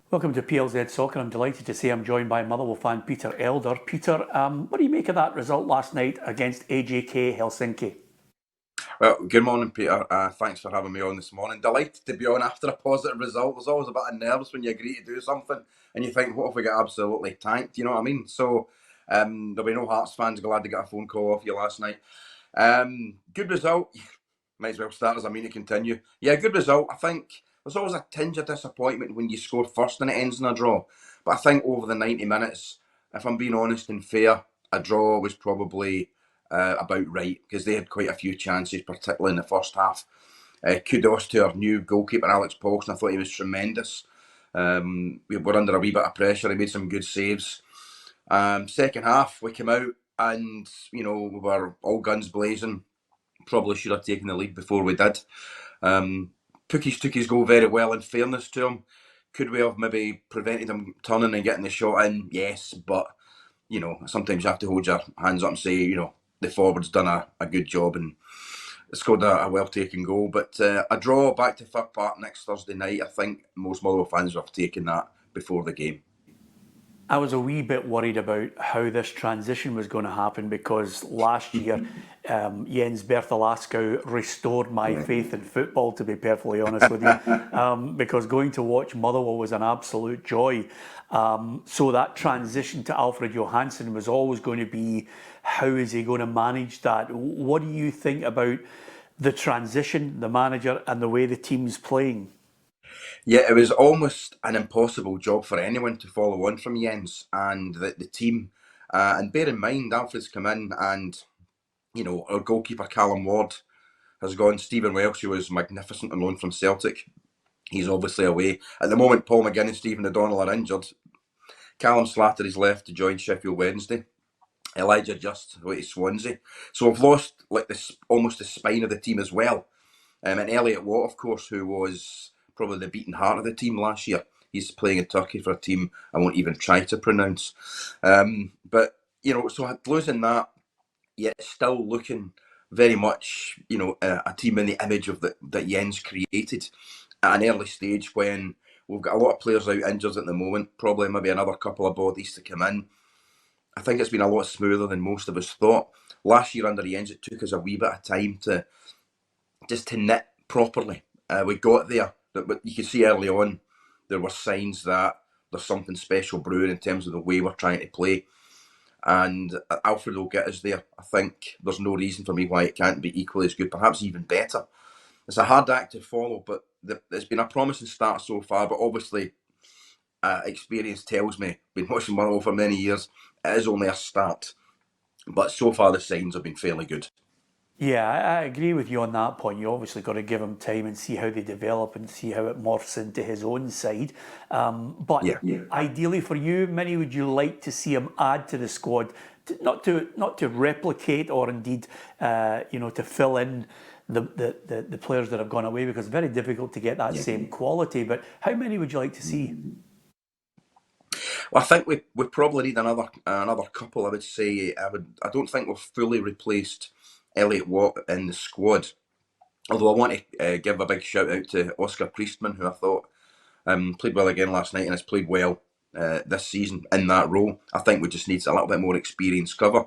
Welcome to PLZ Soccer. I'm delighted to say I'm joined by Motherwell fan Peter Elder. Peter, what do you make of that result last night against HJK Helsinki? Well, good morning, Peter. Thanks for having me on this morning. Delighted to be on after a positive result. There's always a bit of nerves when you agree to do something and you think, what if we get absolutely tanked? You know what I mean? So there'll be no Hearts fans glad to get a phone call off you last night. Good result. Might as well start as I mean to continue. Yeah, good result. I think there's always a tinge of disappointment when you score first and it ends in a draw. But I think over the 90 minutes, if I'm being honest and fair, a draw was probably about right because they had quite a few chances, particularly in the first half. Kudos to our new goalkeeper, Alex Paulson. I thought he was tremendous. We were under a wee bit of pressure. He made some good saves. Second half, we came out and, we were all guns blazing. Probably should have taken the lead before we did. Pookies took his goal very well, in fairness to him. Could we have maybe prevented him turning and getting the shot in? Yes, but, sometimes you have to hold your hands up and say, the forward's done a good job and scored a well-taken goal. But a draw back to Fir Park next Thursday night, I think most Motherwell fans would have taken that before the game. I was a wee bit worried about how this transition was going to happen because last year Jens Bertholasco restored my faith in football, to be perfectly honest with you, because going to watch Motherwell was an absolute joy. So that transition to Alfred Johansson was always going to be, how is he going to manage that? What do you think about the transition, the manager, and the way the team's playing? Yeah, it was almost an impossible job for anyone to follow on from Jens and the team. And bear in mind, Alfred's come in and, our goalkeeper Callum Ward has gone. Stephen Welsh, who was magnificent on loan from Celtic, he's obviously away. At the moment, Paul McGinn and Stephen O'Donnell are injured. Callum Slatter is left to join Sheffield Wednesday. Elijah Just away to Swansea. So we've lost like this almost the spine of the team as well. And Elliot Watt, of course, who was probably the beating heart of the team last year. He's playing in Turkey for a team I won't even try to pronounce. But, so losing that, yet still looking very much, a team in the image of that Jens created at an early stage when we've got a lot of players out injured at the moment, probably maybe another couple of bodies to come in. I think it's been a lot smoother than most of us thought. Last year under Jens, it took us a wee bit of time to knit properly. We got there, but you could see early on there were signs that there's something special brewing in terms of the way we're trying to play. And Alfred will get us there. I think there's no reason for me why it can't be equally as good, perhaps even better. It's a hard act to follow, but it's been a promising start so far. But obviously, experience tells me, been watching Motherwell for many years, it is only a start. But so far, the signs have been fairly good. Yeah, I agree with you on that point. You obviously got to give him time and see how they develop and see how it morphs into his own side. But Yeah. ideally for you, Minnie, would you like to see him add to the squad, not to replicate or indeed, to fill in the players that have gone away, because it's very difficult to get that same quality. But how many would you like to see? Well, I think we probably need another couple. I would say I don't think we've fully replaced Elliot Watt in the squad. Although I want to give a big shout out to Oscar Priestman, who I thought played well again last night and has played well this season in that role. I think we just need a little bit more experience cover.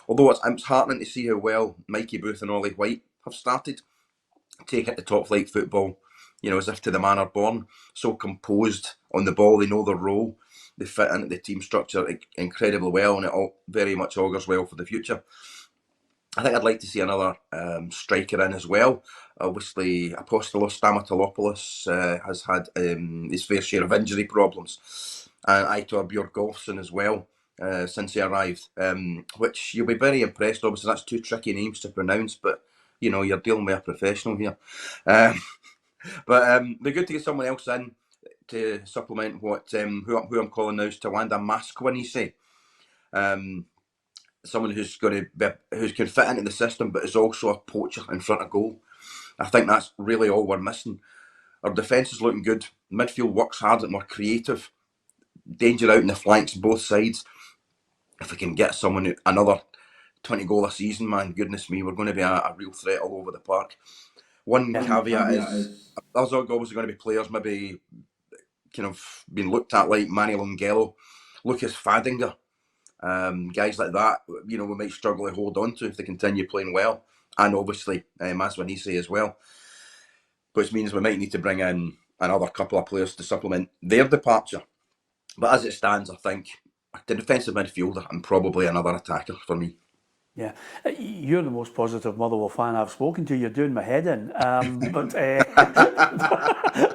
Although it's heartening to see how well Mikey Booth and Ollie White have started taking to top flight football, as if to the manner born. So composed on the ball, they know their role, they fit into the team structure incredibly well, and it all very much augurs well for the future. I think I'd like to see another striker in as well. Obviously, Apostolos Stamatolopoulos has had his fair share of injury problems, and Aitor Bjorgolfsson as well since he arrived, which you'll be very impressed. Obviously, that's two tricky names to pronounce, but you're dealing with a professional here. But it'd be good to get someone else in to supplement what who I'm calling now is Tawanda Masquinisi. Someone who's who can fit into the system, but is also a poacher in front of goal. I think that's really all we're missing. Our defence is looking good. Midfield works hard and we're creative. Danger out in the flanks, both sides. If we can get someone another 20 goal a season, man, goodness me, we're going to be a real threat all over the park. One caveat is there's obviously going to be players maybe kind of been looked at, like Manny Longello, Lucas Fadinger, guys like that, we might struggle to hold on to if they continue playing well. And obviously, Maswanise as well. Which means we might need to bring in another couple of players to supplement their departure. But as it stands, I think the defensive midfielder and probably another attacker for me. Yeah, you're the most positive Motherwell fan I've spoken to. You're doing my head in,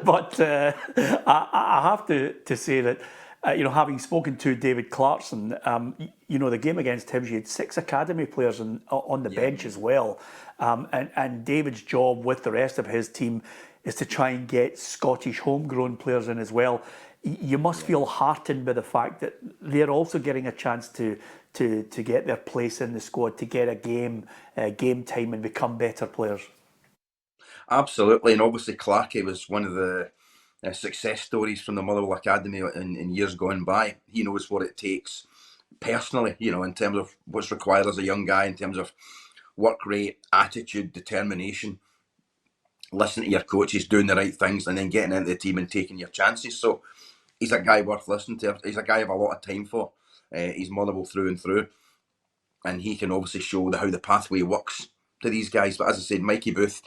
but I have to say that having spoken to David Clarkson, the game against Hibs, you had 6 academy players on the bench as well, and David's job with the rest of his team is to try and get Scottish homegrown players in as well. You must feel heartened by the fact that they're also getting a chance to get their place in the squad, to get a game time and become better players. Absolutely, and obviously Clarkey was one of the success stories from the Motherwell Academy in years gone by. He knows what it takes personally, in terms of what's required as a young guy, in terms of work rate, attitude, determination, listening to your coaches, doing the right things, and then getting into the team and taking your chances. So he's a guy worth listening to. He's a guy I have a lot of time for. He's Motherwell through and through, and he can obviously show how the pathway works to these guys. But as I said, Mikey Booth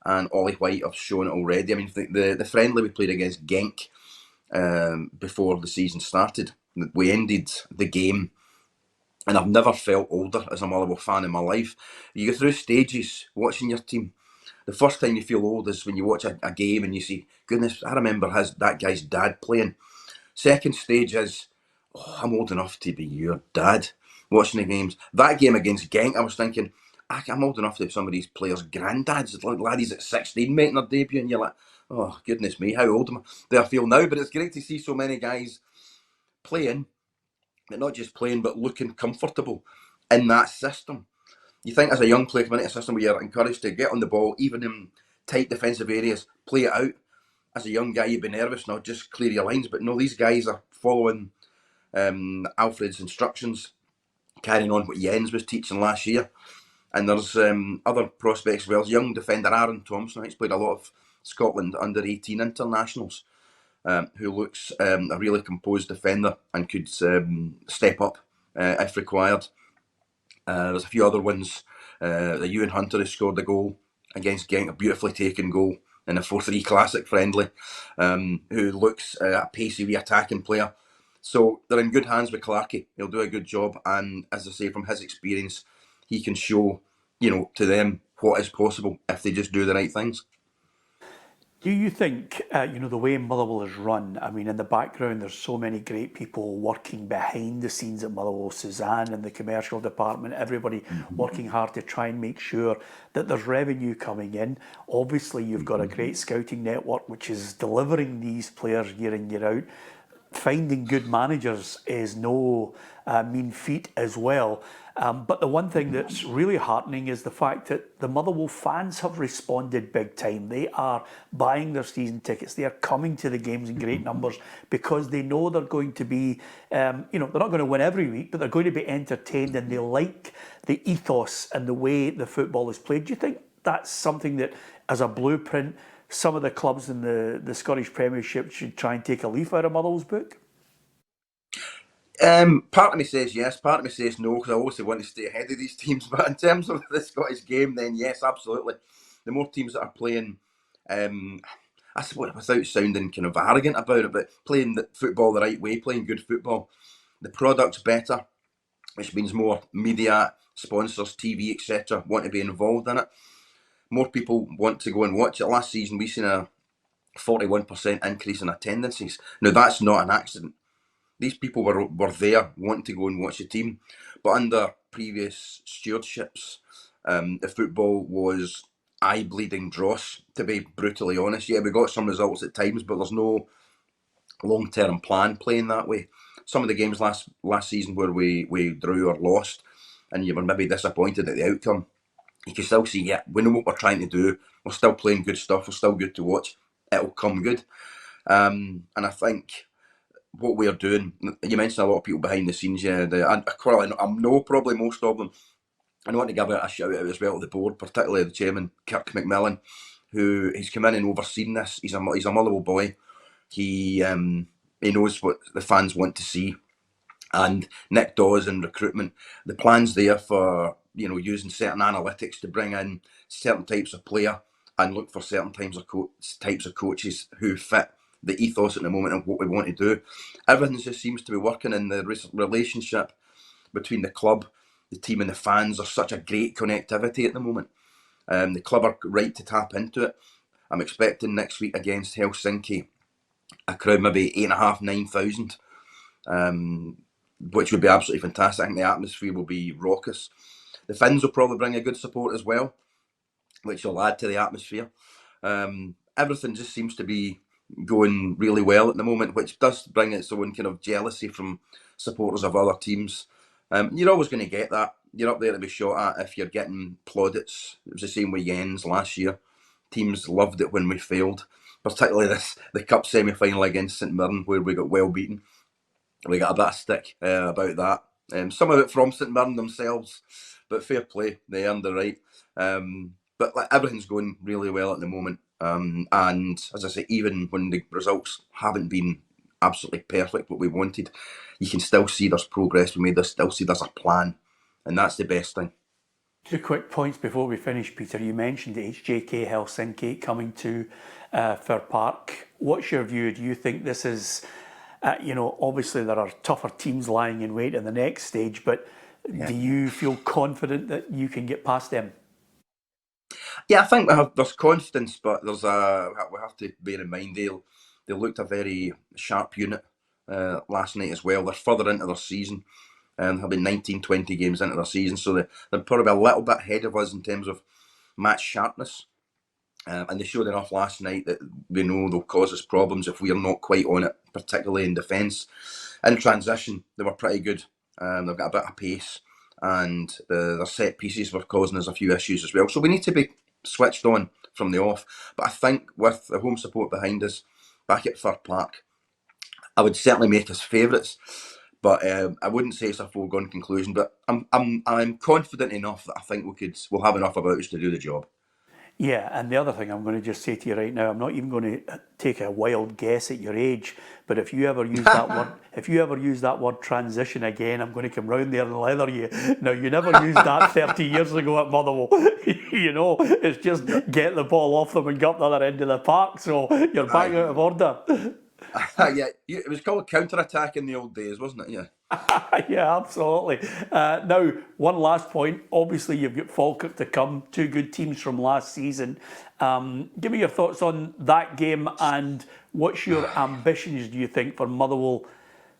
and Ollie White have shown it already. I mean, the friendly we played against Genk before the season started, we ended the game, and I've never felt older as a Motherwell fan in my life. You go through stages watching your team. The first time you feel old is when you watch a game and you see, goodness, I remember that guy's dad playing. Second stage is, I'm old enough to be your dad watching the games. That game against Genk, I was thinking, I'm old enough to be some of these players' granddads. It's like laddies at 16 making their debut, and you're like, oh, goodness me, how old do I feel now? But it's great to see so many guys playing, but not just playing, but looking comfortable in that system. You think as a young player coming into a system where you're encouraged to get on the ball, even in tight defensive areas, play it out. As a young guy, you'd be nervous, not just clear your lines. But no, these guys are following Alfred's instructions, carrying on what Jens was teaching last year. And there's other prospects as well. Young defender Aaron Thompson, he's played a lot of Scotland under 18 internationals, who looks a really composed defender and could step up if required. There's a few other ones. The Ewan Hunter has scored a goal against Genk, a beautifully taken goal in a 4-3 Classic friendly, who looks a pacey wee attacking player. So they're in good hands with Clarkey. He'll do a good job, and as I say, from his experience, he can show, to them what is possible if they just do the right things. Do you think, the way Motherwell is run, I mean, in the background, there's so many great people working behind the scenes at Motherwell, Suzanne in the commercial department, everybody working hard to try and make sure that there's revenue coming in. Obviously, you've got a great scouting network, which is delivering these players year in, year out. Finding good managers is no mean feat as well. But the one thing that's really heartening is the fact that the Motherwell fans have responded big time. They are buying their season tickets. They are coming to the games in great numbers because they know they're going to be, they're not going to win every week, but they're going to be entertained, and they like the ethos and the way the football is played. Do you think that's something that, as a blueprint, some of the clubs in the Scottish Premiership should try and take a leaf out of Motherwell's book? Part of me says yes, part of me says no, because I obviously want to stay ahead of these teams. But in terms of the Scottish game, then yes, absolutely. The more teams that are playing, I suppose without sounding kind of arrogant about it, but playing the football the right way, playing good football, the product's better, which means more media, sponsors, TV, etc. want to be involved in it. More people want to go and watch it. Last season, we seen a 41% increase in attendances. Now, that's not an accident. These people were there wanting to go and watch the team. But under previous stewardships, the football was eye-bleeding dross, to be brutally honest. Yeah, we got some results at times, but there's no long-term plan playing that way. Some of the games last season where we drew or lost, and you were maybe disappointed at the outcome, you can still see, yeah, we know what we're trying to do. We're still playing good stuff. We're still good to watch. It'll come good. And I think what we're doing, you mentioned a lot of people behind the scenes, yeah. I know probably most of them. I want to give a shout out as well to the board, particularly the chairman, Kirk McMillan, who he's come in and overseen this. He's a Motherwell boy He knows what the fans want to see. And Nick Dawes and recruitment, the plans there for using certain analytics to bring in certain types of player and look for certain types of coaches who fit the ethos at the moment of what we want to do. Everything just seems to be working, in the relationship between the club, the team, and the fans. There's such a great connectivity at the moment. The club are right to tap into it. I'm expecting next week against Helsinki a crowd maybe 8,500, 9,000. Which would be absolutely fantastic. I think the atmosphere will be raucous. The Finns will probably bring a good support as well, which will add to the atmosphere. Everything just seems to be going really well at the moment, which does bring its own kind of jealousy from supporters of other teams. You're always going to get that. You're up there to be shot at if you're getting plaudits. It was the same with Jens last year. Teams loved it when we failed, particularly the cup semi-final against St Mirren, where we got well beaten. We got a bit of stick about that. Some of it from St Mirren themselves, but fair play, they earned the right. But everything's going really well at the moment. And as I say, even when the results haven't been absolutely perfect, what we wanted, you can still see there's progress we made. There's still see there's a plan, and that's the best thing. 2 quick points before we finish, Peter. You mentioned HJK Helsinki coming to Fir Park. What's your view? Do you think this is, obviously there are tougher teams lying in wait in the next stage, but do you feel confident that you can get past them? Yeah, I think there's confidence, but we have to bear in mind they looked a very sharp unit last night as well. They're further into their season. Have been 19, 20 games into their season, so they're probably a little bit ahead of us in terms of match sharpness. And they showed enough last night that we know they'll cause us problems if we are not quite on it, particularly in defence. In transition, they were pretty good. They've got a bit of pace, and their set pieces were causing us a few issues as well. So we need to be switched on from the off. But I think with the home support behind us, back at Fir Park, I would certainly make us favourites. But I wouldn't say it's a foregone conclusion. But I'm confident enough that I think we'll have enough about us to do the job. Yeah, and the other thing I'm going to just say to you right now, I'm not even going to take a wild guess at your age, but if you ever use that word transition again, I'm going to come round there and leather you. Now, you never used that 30 years ago at Motherwell. It's just get the ball off them and get up the other end of the park. So you're back out of order. Yeah, it was called counter-attack in the old days, wasn't it? Yeah. Yeah, absolutely. Now, one last point. Obviously, you've got Falkirk to come, 2 good teams from last season. Give me your thoughts on that game, and what's your ambitions, do you think, for Motherwell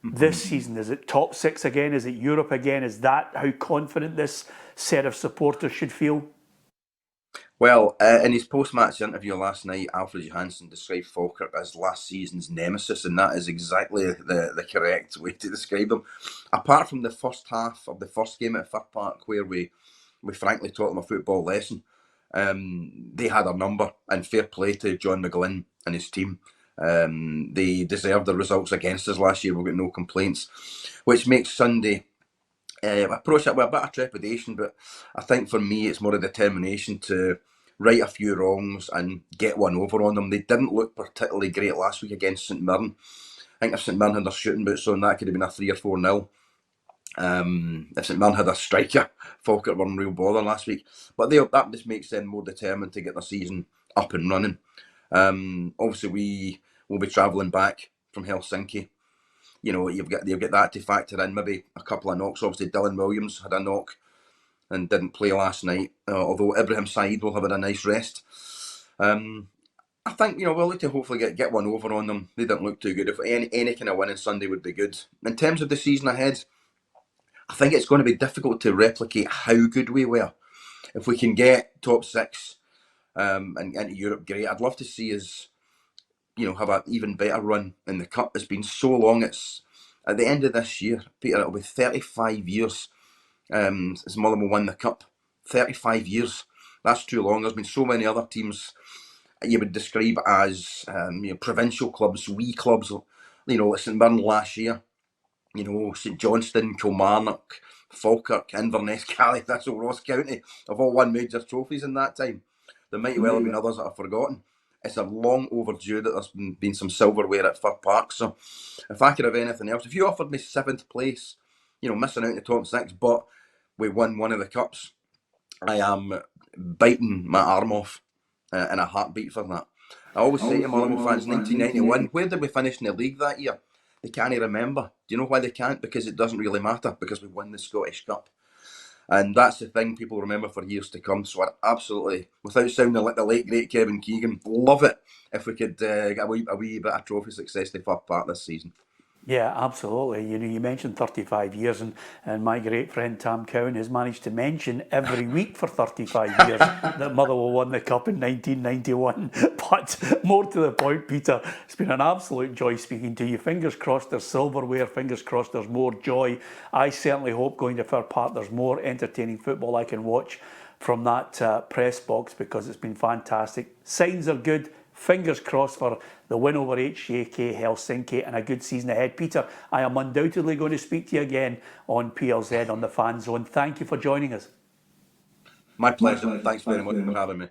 this season? Is it top 6 again? Is it Europe again? Is that how confident this set of supporters should feel? Well, in his post-match interview last night, Alfred Johansson described Falkirk as last season's nemesis, and that is exactly the correct way to describe them. Apart from the first half of the first game at Fir Park, where we frankly taught them a football lesson, they had a number, and fair play to John McGlynn and his team. They deserved the results against us last year. We've got no complaints, which makes Sunday approach it with a bit of trepidation, but I think for me it's more a determination to right a few wrongs and get one over on them. They didn't look particularly great last week against St Mirren. I think if St Mirren had their shooting boots on, that could have been a 3 or 4-0. If St Mirren had a striker, Falkirk were in real bother last week. But that just makes them more determined to get their season up and running. Obviously, we will be travelling back from Helsinki. You've got that to factor in. Maybe a couple of knocks. Obviously, Dylan Williams had a knock and didn't play last night. Although Ibrahim Said will have had a nice rest. I think we'll look to hopefully get one over on them. They didn't look too good. If any kind of win on Sunday would be good. In terms of the season ahead, I think it's going to be difficult to replicate how good we were. If we can get top 6 and into Europe, great. I'd love to see us have an even better run in the cup. It's been so long. It's at the end of this year, Peter. It'll be 35 years since Motherwell won the cup. 35 years. That's too long. There's been so many other teams you would describe as provincial clubs, wee clubs. Like St Mirren last year. St Johnstone, Kilmarnock, Falkirk, Inverness, Cally, Thistle, Ross County have all won major trophies in that time. There might well have been others that I've forgotten. it's a long overdue that there's been some silverware at Fir Park. So if I could have anything else, if you offered me 7th place, missing out in the top 6, but we won one of the cups, I am biting my arm off in a heartbeat for that. I always say to Motherwell fans, 1991, where did we finish in the league that year? They can't remember. Do you know why they can't? Because it doesn't really matter, because we won the Scottish Cup. And that's the thing people remember for years to come. So I'd absolutely, without sounding like the late great Kevin Keegan, love it if we could get a wee bit of trophy success to Fir Park this season. Yeah, absolutely. You mentioned 35 years, and my great friend Tam Cowan has managed to mention every week for 35 years that Motherwell won the cup in 1991. But more to the point, Peter, it's been an absolute joy speaking to you. Fingers crossed there's silverware, fingers crossed there's more joy. I certainly hope going to Fir Park there's more entertaining football I can watch from that press box, because it's been fantastic. Signs are good. Fingers crossed for the win over HJK Helsinki and a good season ahead. Peter, I am undoubtedly going to speak to you again on PLZ on the Fan Zone. Thank you for joining us. My pleasure. Thanks very much for having me.